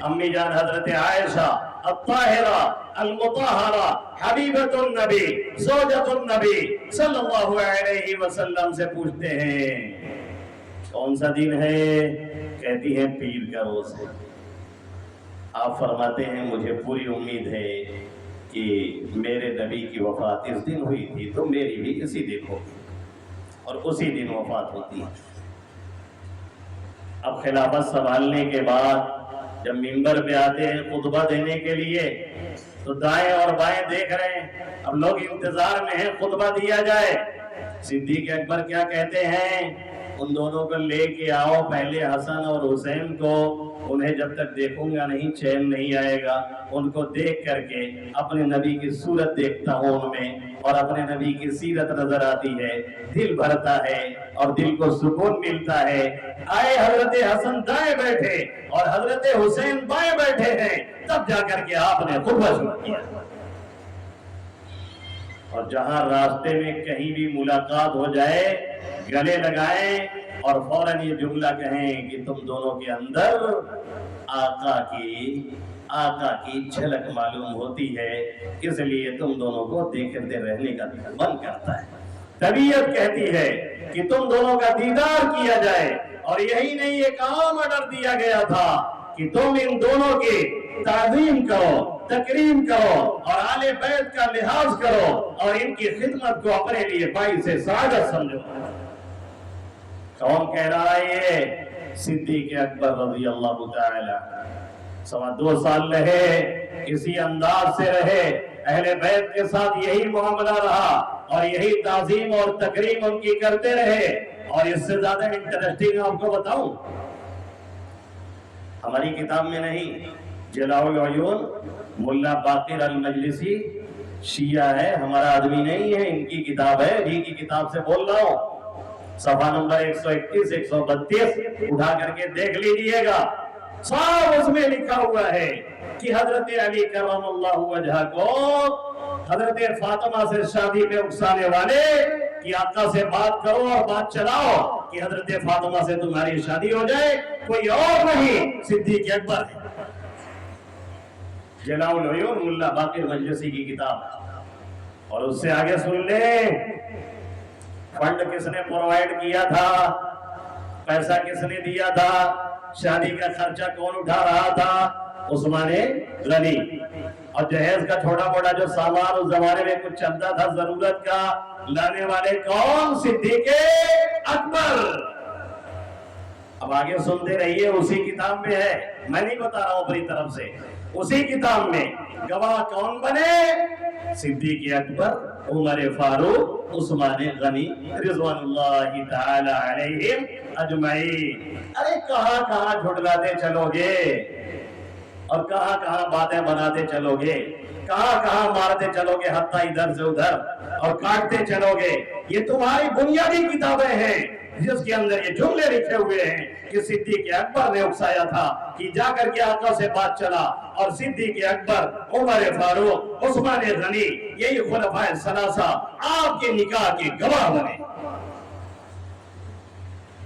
امی جان حضرت عائشہ الطاہرہ المطہرہ حبیبۃ النبی زوجۃ النبی صلی اللہ علیہ وسلم سے پوچھتے ہیں کون سا دن ہے؟ کہتی ہیں پیر کا روز ہے۔ آپ فرماتے ہیں مجھے پوری امید ہے کہ میرے نبی کی وفات اس دن ہوئی تھی تو میری بھی اسی دن ہوگی، اور اسی دن وفات ہوتی ہے۔ اب خلافت سنبھالنے کے بعد جب منبر پہ آتے ہیں خطبہ دینے کے لیے تو دائیں اور بائیں دیکھ رہے ہیں، اب لوگ انتظار میں ہیں خطبہ دیا جائے۔ صدیق اکبر کیا کہتے ہیں؟ ان دونوں کو لے کے آؤ، پہلے حسن اور حسین کو، انہیں جب تک دیکھوں گا نہیں چین نہیں آئے گا، ان کو دیکھ کر کے اپنے نبی کی صورت دیکھتا ہوں ان میں، اور اپنے نبی کی سیرت نظر آتی ہے، دل بھرتا ہے اور دل کو سکون ملتا ہے۔ آئے حضرت حسن دائیں بیٹھے اور حضرت حسین بائیں بیٹھے ہیں، تب جا کر کے آپ نے خطبہ شروع کیا۔ اور جہاں راستے میں کہیں بھی ملاقات ہو جائے گلے لگائیں اور فوراً یہ جملہ کہیں کہ تم دونوں کے اندر آقا کی جھلک معلوم ہوتی ہے، اس لیے تم دونوں کو دیکھتے رہنے کا من کرتا ہے۔ طبیعت کہتی ہے کہ تم دونوں کا دیدار کیا جائے، اور یہی نہیں ایک عام آرڈر دیا گیا تھا کہ تم ان دونوں کی تعظیم کرو، تکریم کرو اور آل بیت کا لحاظ کرو اور ان کی خدمت کو اپنے لیے باعث سعادت سمجھو۔ کون کہہ رہا ہے یہ؟ صدیق اکبر رضی اللہ تعالی۔ 2.25 سال رہے، اسی انداز سے رہے، اہل بیت کے ساتھ یہی معاملہ رہا اور یہی تعظیم اور تکریم ان کی کرتے رہے۔ اور اس سے زیادہ انٹرسٹنگ آپ کو بتاؤں، ہماری کتاب میں نہیں، جلاء العیون ملا باقر المجلسی شیعہ ہے، ہمارا آدمی نہیں ہے، ان کی کتاب ہے، جی کی کتاب سے بول رہا ہوں، صفحہ نمبر 131 132 اٹھا کر کے دیکھ لیجئے گا، صاف اس میں لکھا ہوا ہے کہ حضرت علی کرم اللہ وجہہ کو حضرت فاطمہ سے شادی میں اکسانے والے کہ آقا سے بات کرو اور بات چلاؤ کہ حضرت فاطمہ سے تمہاری شادی ہو جائے، کوئی اور نہیں صدیق اکبر ہے۔ جلاء العیون ملا باقر مجلسی کی کتاب ہے۔ اور اس سے آگے سن لیں، فنڈ کس نے پرووائڈ کیا تھا، پیسہ کس نے دیا تھا، شادی کا خرچہ کون اٹھا رہا تھا؟ عثمان غنی۔ اور جہیز کا چھوٹا موٹا جو سامان اس زمانے میں کچھ چلتا تھا ضرورت کا، لانے والے کون؟ صدیق اکبر۔ اب آگے سنتے رہیے، اسی کتاب میں ہے، میں نہیں بتا رہا ہوں اپنی طرف سے، اسی کتاب میں گواہ کون بنے؟ صدیق اکبر، عمر فاروق، عثمان غنی رضوان اللہ تعالی علیہم اجمعین۔ ارے کہاں کہاں جھٹلاتے چلو گے اور کہاں کہاں باتیں بناتے چلو گے، کہاں کہاں مارتے چلو گے، حتیٰ ادھر سے ادھر، اور کاٹتے چلو گے۔ یہ تمہاری بنیادی کتابیں ہیں جس کے اندر یہ جملے لکھے ہوئے ہیں کہ صدیق اکبر نے اکسایا تھا کہ جا کر کے آقا سے بات چلا، اور صدیق اکبر، عمر فاروق، عثمان غنی، یہی خلفائے ثلاثہ آپ کے نکاح کے گواہ بنے۔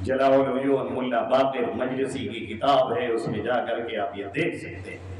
جلاء العیون ملا باقر مجلسی کی کتاب ہے، اس میں جا کر کے آپ یہ دیکھ سکتے ہیں۔